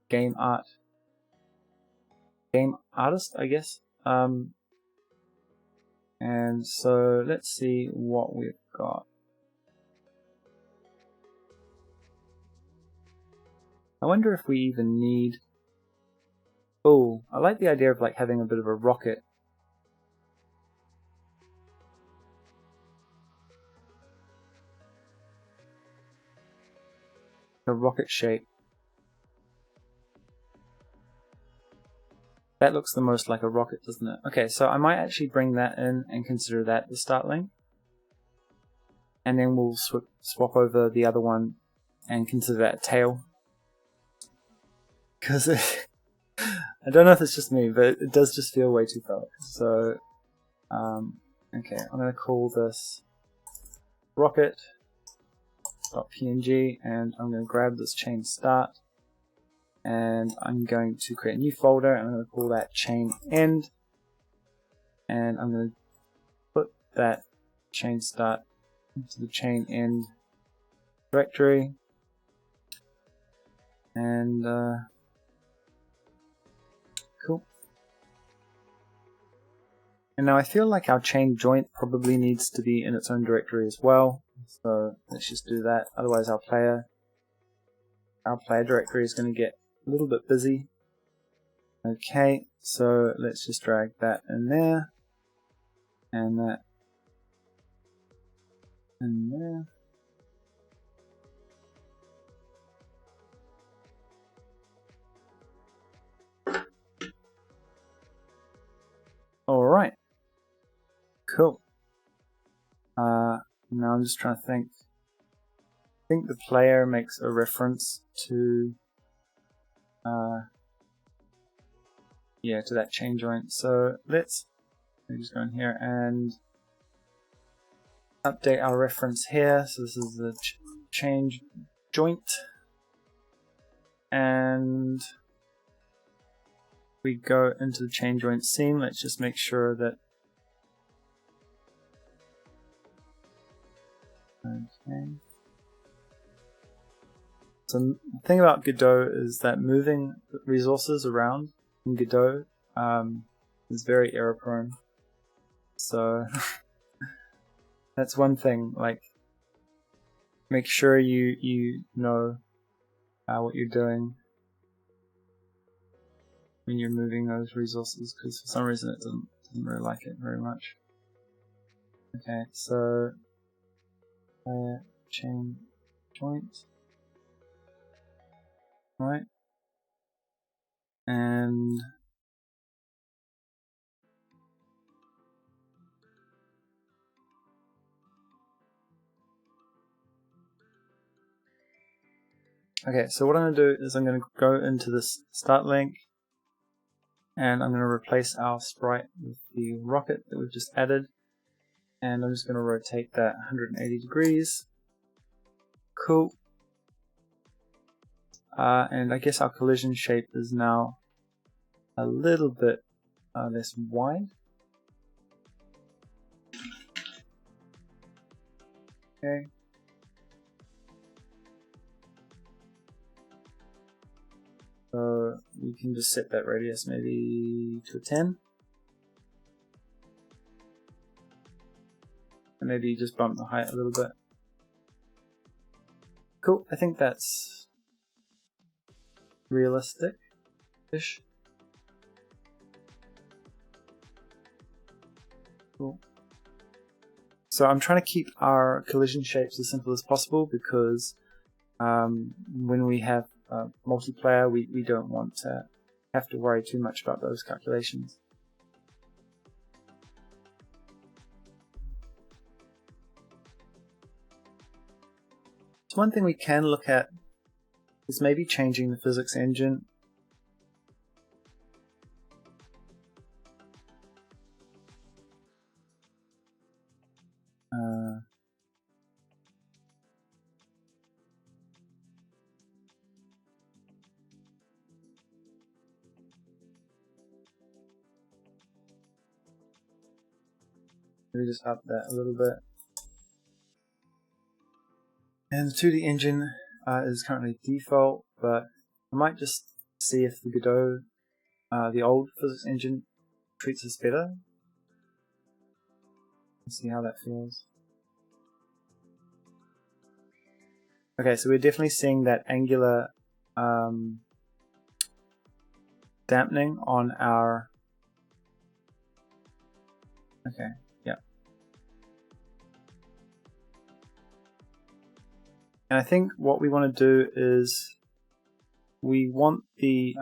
game artist, I guess. And so let's see what we've got. I wonder if we even need... Oh, I like the idea of like having a bit of a rocket. A rocket shape. That looks the most like a rocket, doesn't it? Okay, so I might actually bring that in and consider that the start link. And then we'll swap over the other one and consider that a tail. Because I don't know if it's just me, but it does just feel way too phallic. So, okay, I'm going to call this rocket.png, and I'm going to grab this chain start, and I'm going to create a new folder, and I'm going to call that chain end, and I'm going to put that chain start into the chain end directory, and cool. And now I feel like our chain joint probably needs to be in its own directory as well, so let's just do that. Otherwise our player directory is going to get a little bit busy. Okay, so let's just drag that in there, and that in there. Alright, cool. Now I'm just trying to think. I think the player makes a reference to to that chain joint. So let's just go in here and update our reference here. So this is the change joint, and we go into the chain joint scene. Let's just make sure that okay. So the thing about Godot is that moving resources around in Godot is very error prone. So that's one thing. Like, make sure you know what you're doing when you're moving those resources, because for some reason it doesn't really like it very much. Okay, so chain joint, right, and okay, so what I'm going to do is I'm going to go into this start link, and I'm going to replace our sprite with the rocket that we've just added, and I'm just going to rotate that 180 degrees. Cool. And I guess our collision shape is now a little bit less wide. Okay. So you can just set that radius maybe to 10. And maybe just bump the height a little bit. Cool, I think that's realistic-ish. Cool. So I'm trying to keep our collision shapes as simple as possible, because when we have multiplayer, we don't want to have to worry too much about those calculations. So one thing we can look at is maybe changing the physics engine. Maybe just up that a little bit. And the 2D engine is currently default, but I might just see if the Godot, the old physics engine, treats us better. Let's see how that feels. Okay, so we're definitely seeing that angular dampening on our... Okay, yeah. And I think what we want to do is we want the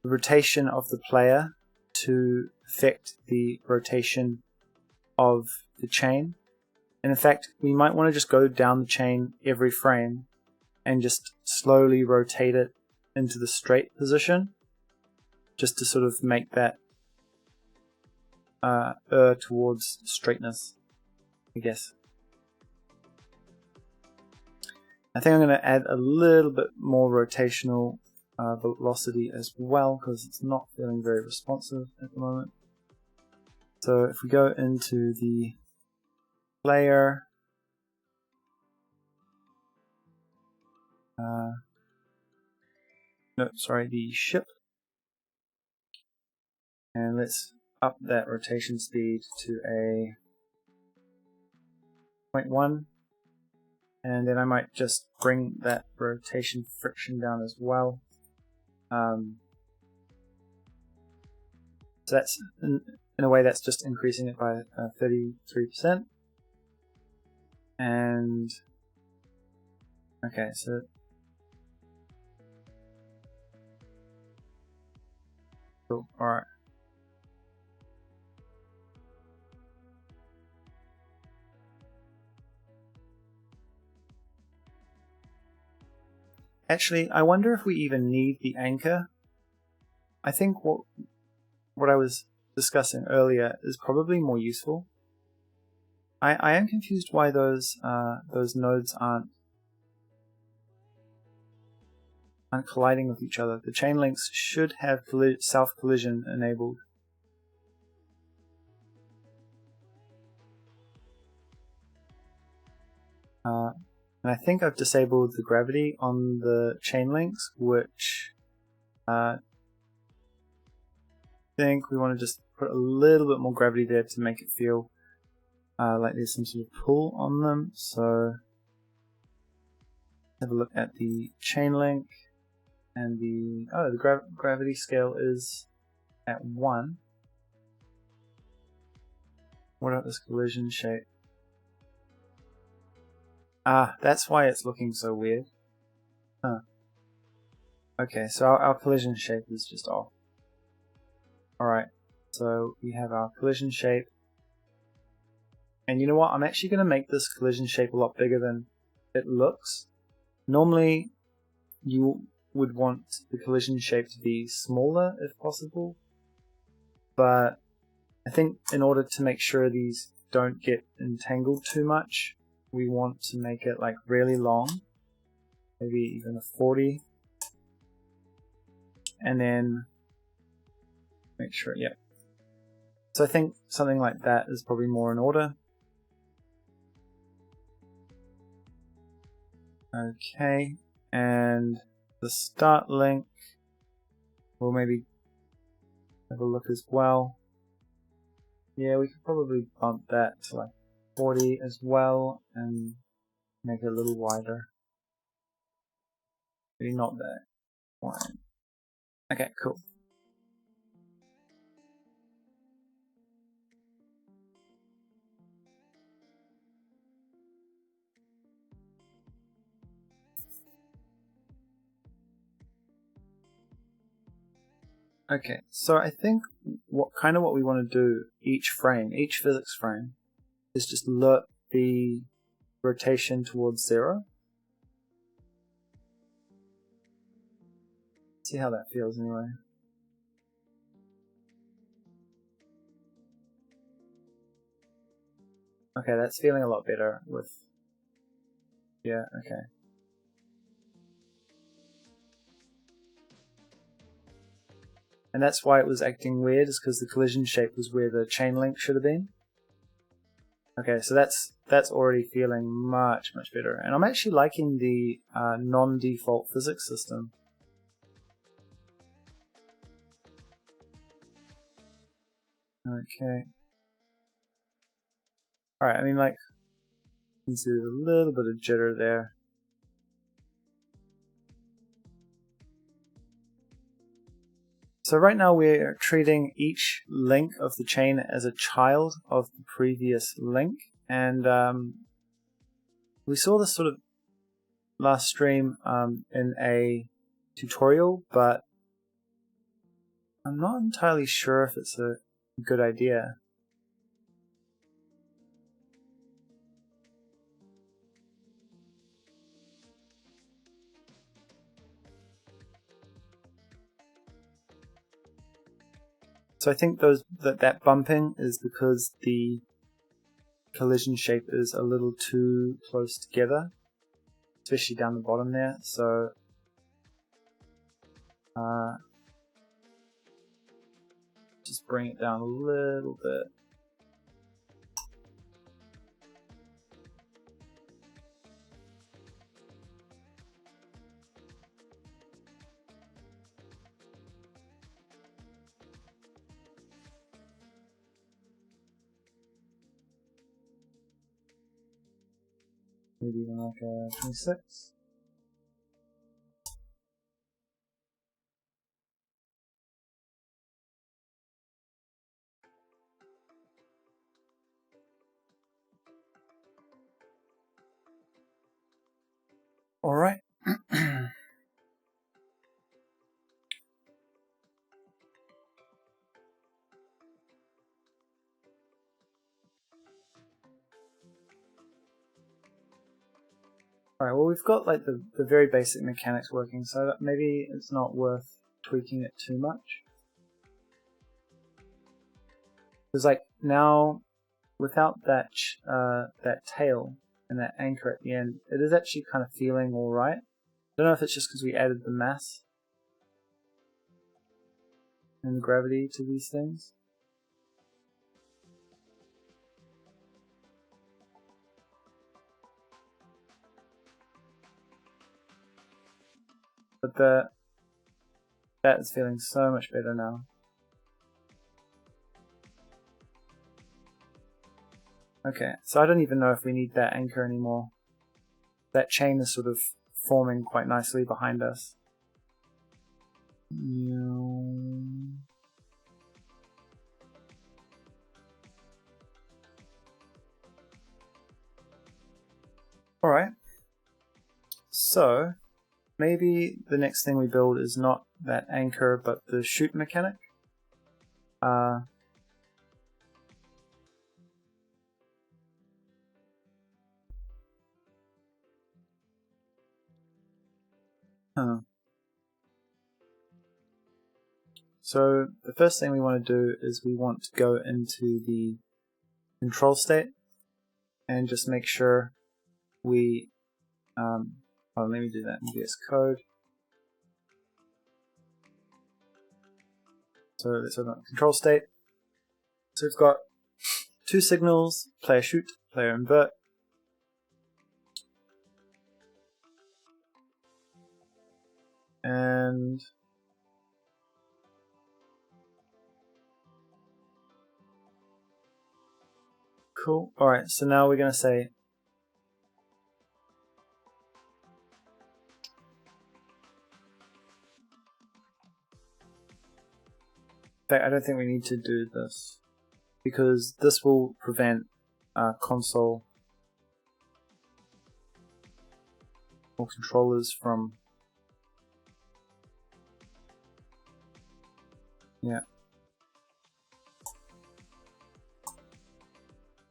rotation of the player to affect the rotation of the chain. And in fact, we might want to just go down the chain every frame and just slowly rotate it into the straight position, just to sort of make that towards straightness, I guess. I think I'm going to add a little bit more rotational velocity as well, because it's not feeling very responsive at the moment. So if we go into the player, the ship, and let's up that rotation speed to a 0.1, and then I might just bring that rotation friction down as well. So that's in a way that's just increasing it by 33%. And okay, so cool. All right. Actually, I wonder if we even need the anchor. I think what I was discussing earlier is probably more useful. I am confused why those nodes aren't colliding with each other. The chain links should have self-collision enabled. And I think I've disabled the gravity on the chain links, which I think we want to just put a little bit more gravity there to make it feel like there's some sort of pull on them. So have a look at the chain link, and the gravity scale is at 1. What about this collision shape? Ah, that's why it's looking so weird. Huh. Okay, so our collision shape is just off. Alright, so we have our collision shape. And you know what? I'm actually going to make this collision shape a lot bigger than it looks. Normally, you would want the collision shape to be smaller if possible. But I think in order to make sure these don't get entangled too much, we want to make it like really long, maybe even a 40, and then make sure, yeah. So I think something like that is probably more in order. Okay, and the start link, we'll maybe have a look as well. Yeah, we could probably bump that to like 40 as well and make it a little wider. Maybe not that wide. Okay, cool. Okay, so I think what we want to do each physics frame, is just look the rotation towards 0. See how that feels anyway. Okay, that's feeling a lot better with... Yeah, okay. And that's why it was acting weird, is because the collision shape was where the chain link should have been. Okay, so that's already feeling much better, and I'm actually liking the non-default physics system. Okay. All right. I mean, like, you can see there's a little bit of jitter there. So right now we're treating each link of the chain as a child of the previous link, and we saw this sort of last stream in a tutorial, but I'm not entirely sure if it's a good idea. So I think that bumping is because the collision shape is a little too close together, especially down the bottom there. So just bring it down a little bit. Maybe even like a 26. All right. Alright, well we've got like the very basic mechanics working, so that maybe it's not worth tweaking it too much. Because like now, without that that tail and that anchor at the end, it is actually kind of feeling alright. I don't know if it's just because we added the mass and gravity to these things. But that is feeling so much better now. Okay, so I don't even know if we need that anchor anymore. That chain is sort of forming quite nicely behind us. Alright, so maybe the next thing we build is not that anchor but the shoot mechanic. So the first thing we want to do is we want to go into the control state and just make sure we let me do that in VS Code. So let's open up control state. So we've got two signals, player shoot, player invert. And cool. Alright, so now we're going to say in fact, I don't think we need to do this because this will prevent console or controllers from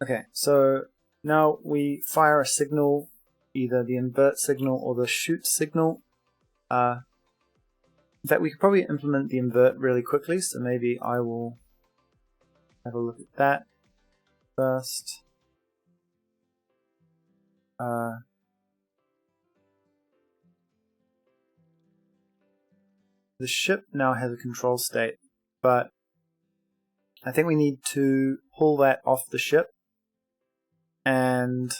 Okay, so now we fire a signal, either the invert signal or the shoot signal. In fact, we could probably implement the invert really quickly, so maybe I will have a look at that first. The ship now has a control state, but I think we need to pull that off the ship and